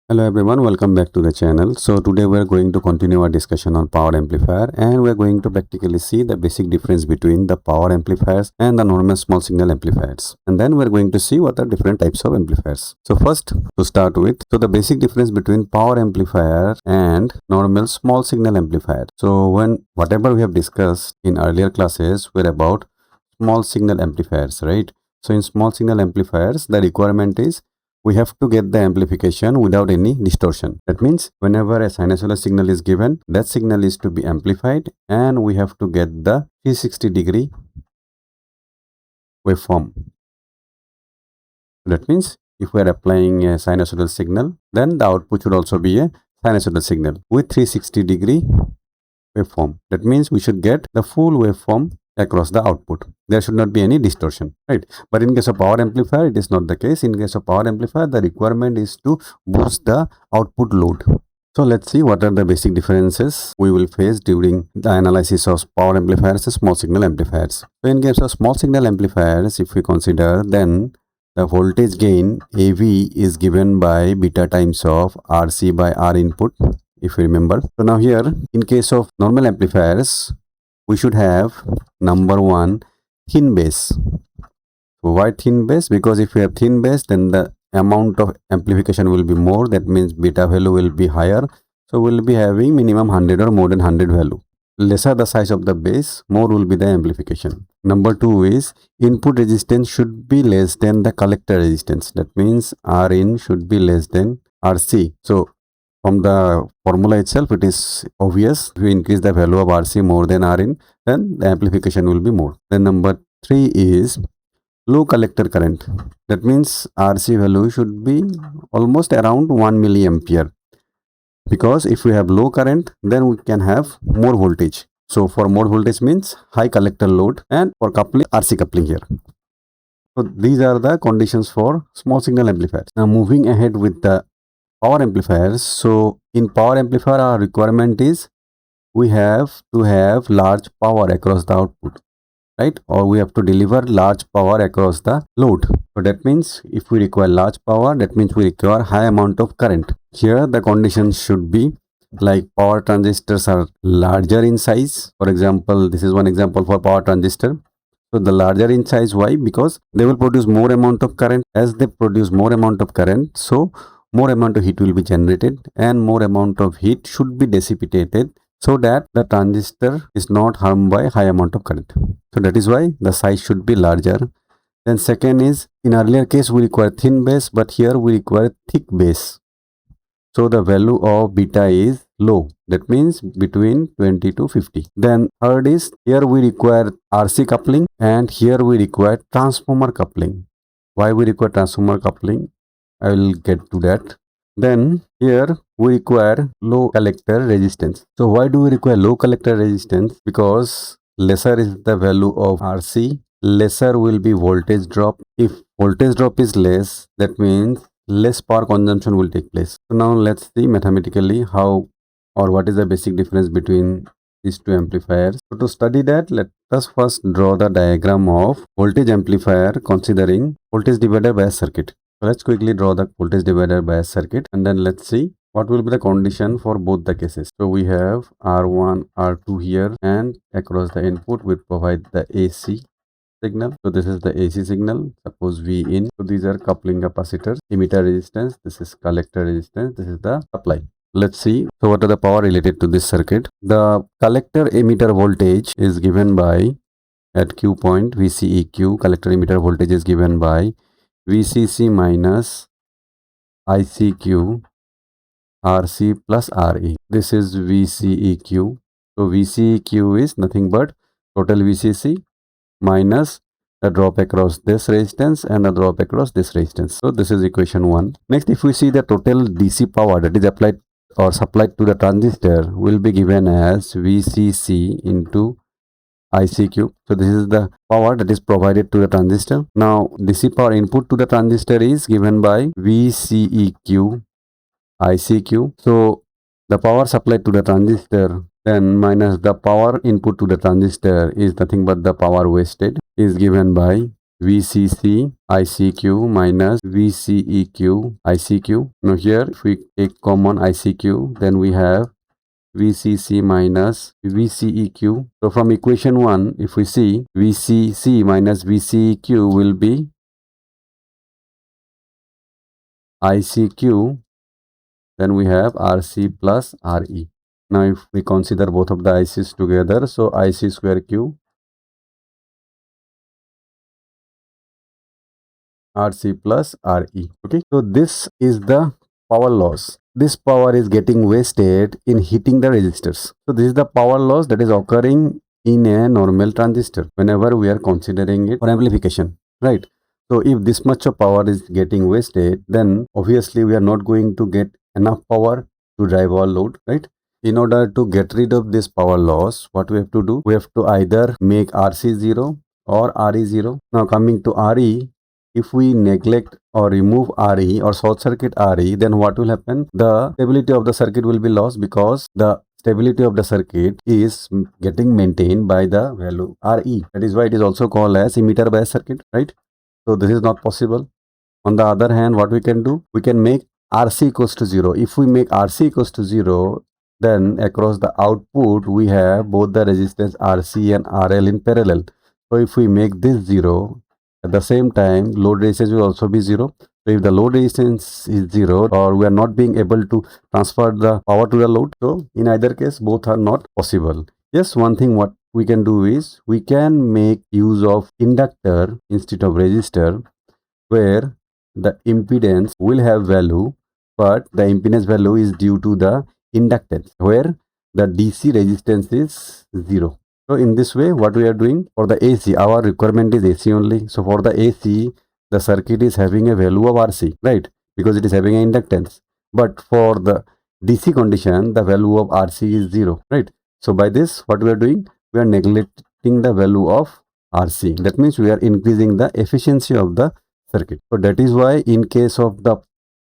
Hello everyone, welcome back to the channel. So today we are going to continue our discussion on power amplifier, and we are going to practically see the basic difference between the power amplifiers and the normal small signal amplifiers. And then we are going to see what are different types of amplifiers. So first, to start with, so the basic difference between power amplifier and normal small signal amplifier. So whatever we have discussed in earlier classes were about small signal amplifiers, right? So in small signal amplifiers, the requirement is we have to get the amplification without any distortion. That means whenever a sinusoidal signal is given, that signal is to be amplified and we have to get the 360-degree waveform. That means if we are applying a sinusoidal signal, then the output should also be a sinusoidal signal with 360-degree waveform. That means we should get the full waveform across the output. There should not be any distortion, right? But in case of power amplifier, it is not the case. In case of power amplifier, the requirement is to boost the output load. So let's see what are the basic differences we will face during the analysis of power amplifiers and small signal amplifiers. So in case of small signal amplifiers, if we consider, then the voltage gain AV is given by beta times of RC by R input, if you remember. So now here, in case of normal amplifiers, we should have number one, thin base. So why thin base? Because if we have thin base, then the amount of amplification will be more. That means beta value will be higher. So we'll be having minimum 100 or more than 100 value. Lesser the size of the base, more will be the amplification. Number two is input resistance should be less than the collector resistance. That means Rin should be less than RC. So from the formula itself, it is obvious. If you increase the value of RC more than Rin, then the amplification will be more. Then number three is low collector current. That means RC value should be almost around 1 milliampere. Because if we have low current, then we can have more voltage. So for more voltage means high collector load, and for coupling, RC coupling here. So these are the conditions for small signal amplifiers. Now moving ahead with the power amplifiers. So in power amplifier, our requirement is we have to have large power across the output, right? Or we have to deliver large power across the load. So that means if we require large power, that means we require high amount of current. Here the conditions should be like power transistors are larger in size. For example, this is one example for power transistor. So the larger in size, why? Because they will produce more amount of current. As they produce more amount of current, so more amount of heat will be generated and more amount of heat should be dissipated so that the transistor is not harmed by high amount of current. So that is why the size should be larger. Then second is, in earlier case we require thin base, but here we require thick base. So the value of beta is low. That means between 20 to 50. Then third is, here we require RC coupling and here we require transformer coupling. Why we require transformer coupling? I will get to that. Then here we require low collector resistance. So why do we require low collector resistance? Because lesser is the value of RC, lesser will be voltage drop. If voltage drop is less, that means less power consumption will take place. So now let's see mathematically how or what is the basic difference between these two amplifiers. So to study that, let us first draw the diagram of voltage amplifier considering voltage divider bias circuit. So let's quickly draw the voltage divider bias circuit and then let's see what will be the condition for both the cases. So we have R1, R2 here, and across the input we provide the AC signal. So this is the AC signal, suppose V in. So these are coupling capacitors, emitter resistance, this is collector resistance, this is the supply. Let's see. So what are the power related to this circuit? The collector emitter voltage is given by, at Q point, VCEQ, collector emitter voltage is given by VCC minus ICQ RC plus RE. This is VCEQ. So VCEQ is nothing but total VCC minus the drop across this resistance and the drop across this resistance. So this is equation 1. Next, if we see the total DC power that is applied or supplied to the transistor will be given as VCC into ICQ. So this is the power that is provided to the transistor. Now DC power input to the transistor is given by VCEQ ICQ. So the power supplied to the transistor then minus the power input to the transistor is nothing but the power wasted is given by VCC ICQ minus VCEQ ICQ. Now here if we take common ICQ, then we have VCC minus VCEQ. So from equation 1, if we see VCC minus VCEQ will be ICQ, then we have RC plus RE. Now if we consider both of the ICs together, so IC square Q RC plus RE. Okay, so this is the power loss. This power is getting wasted in heating the resistors. So this is the power loss that is occurring in a normal transistor whenever we are considering it for amplification, right? So if this much of power is getting wasted, then obviously we are not going to get enough power to drive our load, right? In order to get rid of this power loss, what we have to do? We have to either make RC 0 or RE 0. Now coming to RE, if we neglect or remove RE or short circuit RE, then what will happen? The stability of the circuit will be lost because the stability of the circuit is getting maintained by the value RE. That is why it is also called as emitter bias circuit, right? So this is not possible. On the other hand, what we can do? We can make RC equals to 0. If we make RC equals to 0, then across the output, we have both the resistance RC and RL in parallel. So if we make this 0, at the same time, load resistance will also be 0. So if the load resistance is 0 or we are not being able to transfer the power to the load, so in either case, both are not possible. Yes, one thing what we can do is we can make use of inductor instead of resistor, where the impedance will have value, but the impedance value is due to the inductance, where the DC resistance is 0. So in this way, what we are doing for the AC, our requirement is AC only. So for the AC, the circuit is having a value of RC, right? Because it is having an inductance. But for the DC condition, the value of RC is 0, right? So by this, what we are doing? We are neglecting the value of RC. That means we are increasing the efficiency of the circuit. So that is why in case of the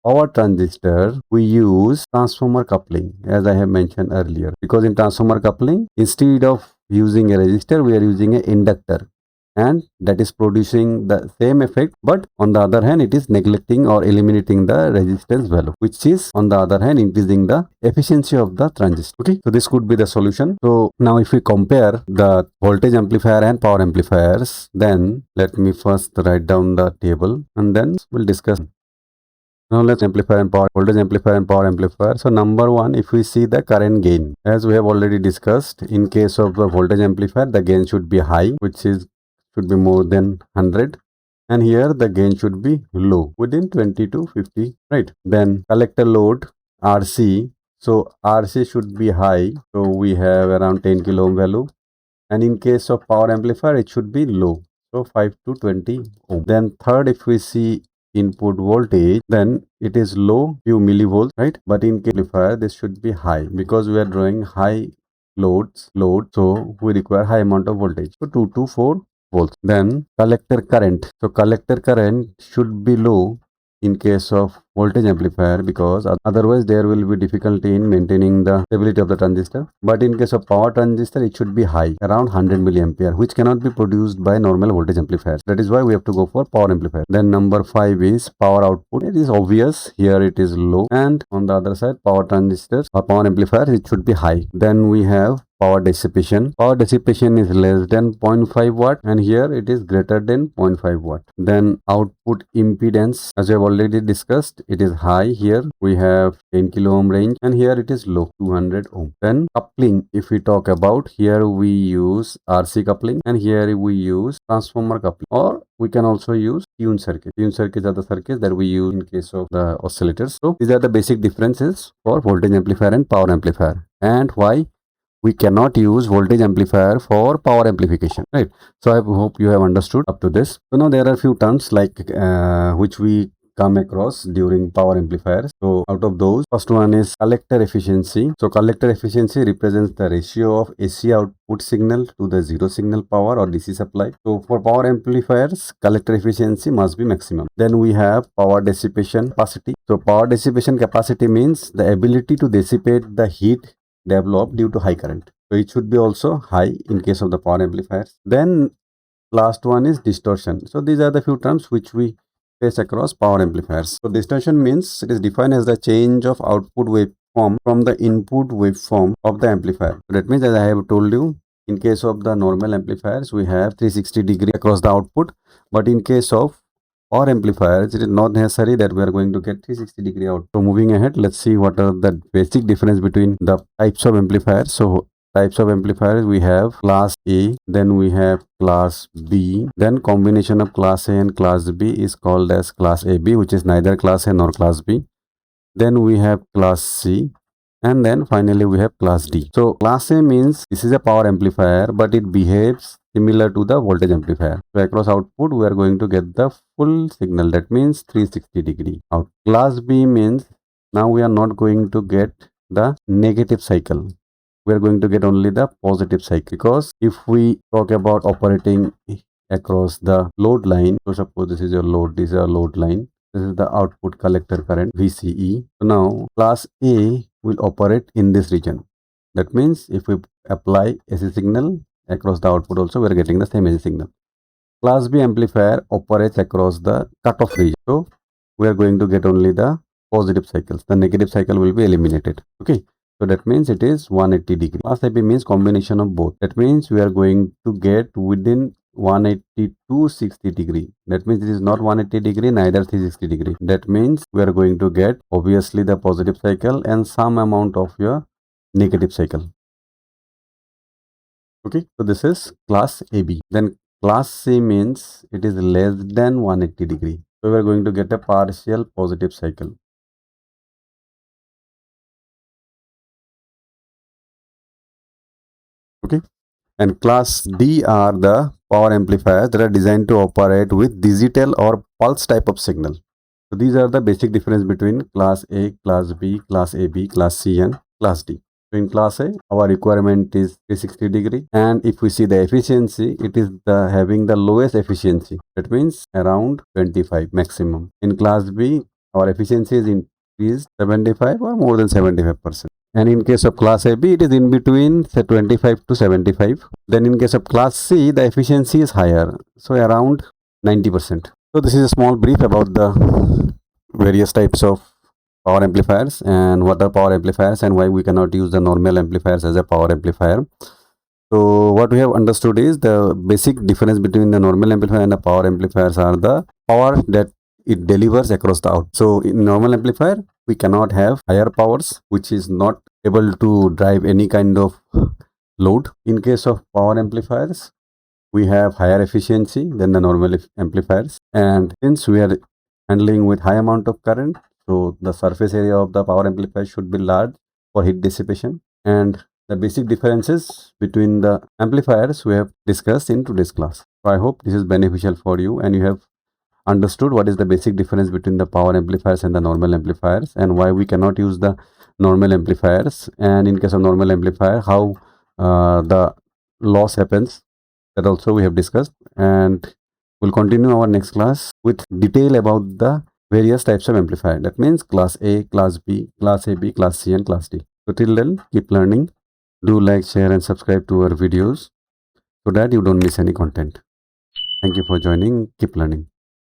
power transistor, we use transformer coupling, as I have mentioned earlier. Because in transformer coupling, instead of using a resistor, we are using an inductor, and that is producing the same effect, but on the other hand, it is neglecting or eliminating the resistance value, which is on the other hand increasing the efficiency of the transistor. Okay, so this could be the solution. So now if we compare the voltage amplifier and power amplifiers, then let me first write down the table and then we'll discuss. Now let's amplifier and power, voltage amplifier and power amplifier. So number one, if we see the current gain, as we have already discussed, in case of the voltage amplifier, the gain should be high, which should be more than 100. And here the gain should be low, within 20 to 50, right? Then collector load, RC. So RC should be high. So we have around 10 kilo ohm value. And in case of power amplifier, it should be low. So 5 to 20 ohm. Then third, if we see input voltage, then it is low, few millivolts, right? But in amplifier, this should be high because we are drawing high load, so we require high amount of voltage. So 2 to 4 volts. Then collector current. So collector current should be low in case of voltage amplifier, because otherwise there will be difficulty in maintaining the stability of the transistor. But in case of power transistor, it should be high, around 100 milliampere, which cannot be produced by normal voltage amplifiers. That is why we have to go for power amplifier. Then number 5 is power output. It is obvious, here it is low, and on the other side, power transistors or power amplifier, it should be high. Then we have power dissipation. Power dissipation is less than 0.5 watt, and here it is greater than 0.5 watt. Then output impedance, as we have already discussed, it is high. Here we have 10 kilo ohm range, and here it is low, 200 ohm. Then coupling, if we talk about, here we use RC coupling, and here we use transformer coupling, or we can also use tune circuit. Tune circuits are the circuits that we use in case of the oscillators. So these are the basic differences for voltage amplifier and power amplifier, and why we cannot use voltage amplifier for power amplification, right? So I hope you have understood up to this. So now there are a few terms like which we come across during power amplifiers. So out of those, first one is collector efficiency. So collector efficiency represents the ratio of AC output signal to the zero signal power or DC supply. So for power amplifiers, collector efficiency must be maximum. Then we have power dissipation capacity. So power dissipation capacity means the ability to dissipate the heat developed due to high current. So it should be also high in case of the power amplifiers. Then last one is distortion. So these are the few terms which we face across power amplifiers. So distortion means it is defined as the change of output waveform from the input waveform of the amplifier. So that means, as I have told you, in case of the normal amplifiers, we have 360-degree across the output, but in case of power amplifiers, it is not necessary that we are going to get 360-degree out. So moving ahead, let's see what are the basic difference between the types of amplifiers. So types of amplifiers, we have class A, then we have class B, then combination of class A and class B is called as class AB, which is neither class A nor class B. Then we have class C, and then finally we have class D. So class A means this is a power amplifier, but it behaves similar to the voltage amplifier. So across output we are going to get the full signal, that means 360-degree out. Class B means now we are not going to get the negative cycle, we are going to get only the positive cycle, because if we talk about operating across the load line, so suppose this is your load, this is a load line, this is the output collector current VCE. So now class A will operate in this region. That means if we apply AC signal across the output also, we are getting the same AC signal. Class B amplifier operates across the cutoff region. So we are going to get only the positive cycles. The negative cycle will be eliminated. Okay. So that means it is 180-degree. Class AB means combination of both. That means we are going to get within 180 to 60-degree. That means it is not 180-degree, neither 360-degree. That means we are going to get obviously the positive cycle and some amount of your negative cycle. Okay, so this is class AB. Then class C means it is less than 180-degree. So we are going to get a partial positive cycle. Okay, and class D are the power amplifiers that are designed to operate with digital or pulse type of signal. So these are the basic difference between class A, class B, class AB, class C and class D. So in class A, our requirement is 360-degree, and if we see the efficiency, it is having the lowest efficiency. That means around 25 maximum. In class B, our efficiency is increased 75 or more than 75%. And in case of class AB, it is in between say 25 to 75. Then in case of class C, the efficiency is higher, so around 90%. So this is a small brief about the various types of power amplifiers and what are power amplifiers and why we cannot use the normal amplifiers as a power amplifier. So what we have understood is the basic difference between the normal amplifier and the power amplifiers are the power that it delivers across the out. So in normal amplifier, we cannot have higher powers, which is not able to drive any kind of load. In case of power amplifiers, we have higher efficiency than the normal amplifiers, and since we are handling with high amount of current, so the surface area of the power amplifier should be large for heat dissipation. And the basic differences between the amplifiers we have discussed in today's class. So I hope this is beneficial for you and you have understood what is the basic difference between the power amplifiers and the normal amplifiers, and why we cannot use the normal amplifiers, and in case of normal amplifier how the loss happens, that also we have discussed. And we'll continue our next class with detail about the various types of amplifier. That means class A, class B, class AB, class C and class D. So till then, keep learning. Do like, share and subscribe to our videos so that you don't miss any content. Thank you for joining. Keep learning.